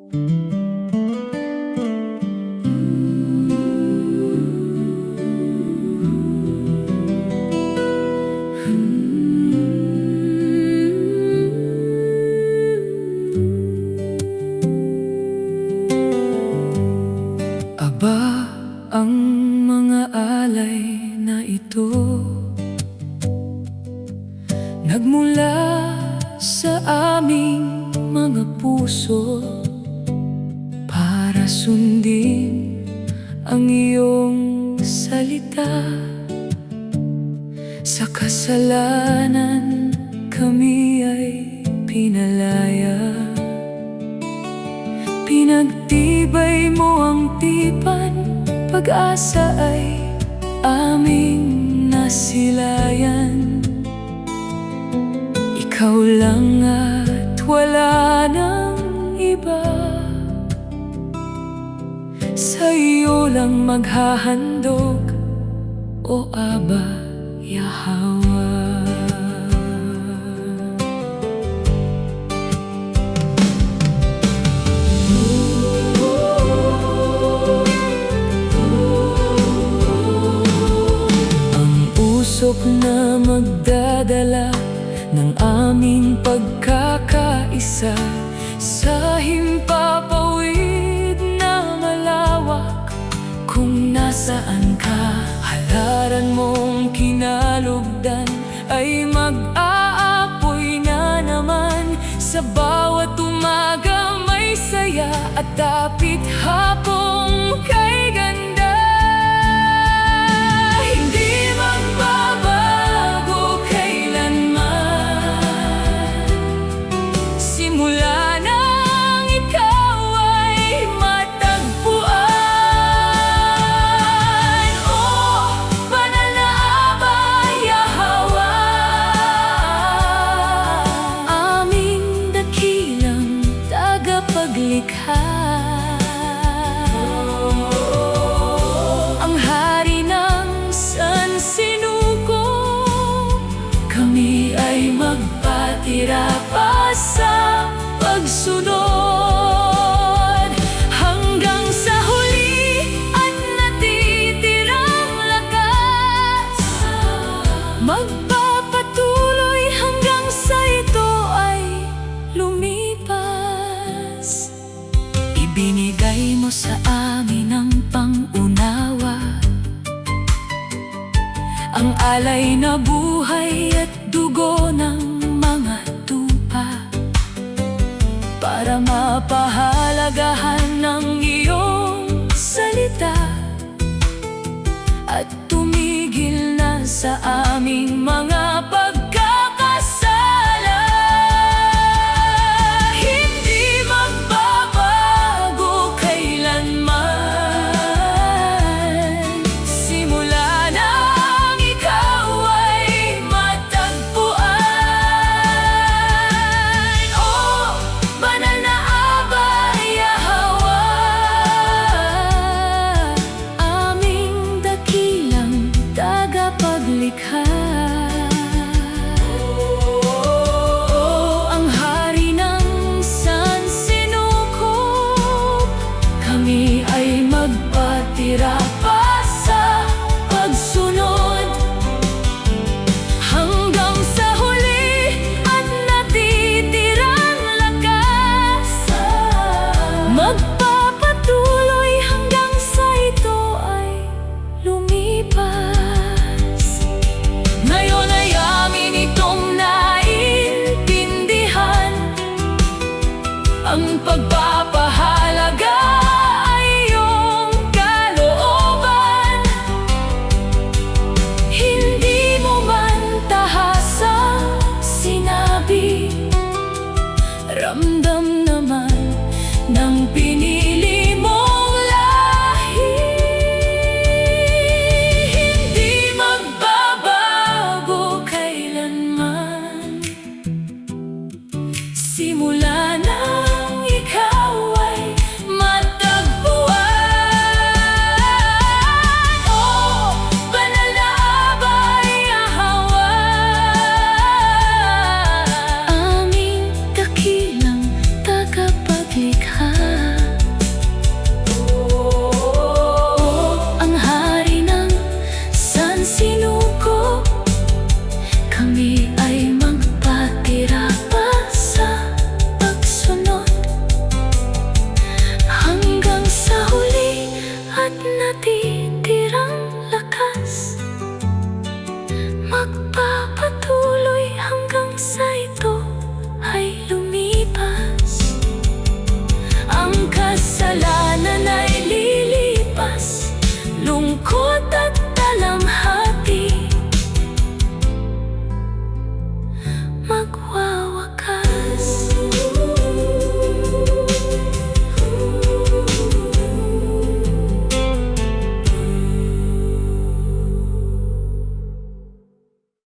Aba, ang mga alay na ito nagmula sa aming mga puso para sundin ang iyong salita. Sa kasalanan kami ay pinalaya. Pinagtibay mo ang tipan, pag-asa ay aming nasilayan. Ikaw lang at wala nang iba, sa iyo lang maghahandog, o Aba, Yahweh. Usok na magdadala ng aming pagkakaisa sa himpapawid na malawak. Kung nasaan ka, halaran mong kinalugdan ay mag-aapoy na naman. Sa bawat umaga may saya at dapit hapong kay ganda. Ang hari ng sansinuko, kami ay magpatira pa sa pagsunod hanggang sa huli at natitirang lakas. Magpapatuloy hanggang sa ito ay lumipas. Ibinigay mo sa amin ang pang-unawa, ang alay na buhay at dugo ng mga tupa, para mapahalagahan ng iyong salita at tumigil na sa aming mga pagkakasala. Ang hari ng sansinuko, kami ay magpatira pa sa pagsunod hanggang sa huli at natitirang lakas. Magpapatuloy hanggang sa ito ay lumipas. Ngayon ay amin itong naintindihan, ang pagpapahalaga ay iyong kalooban. Hindi mo man tahasang sinabi, ramdam naman ng pinili.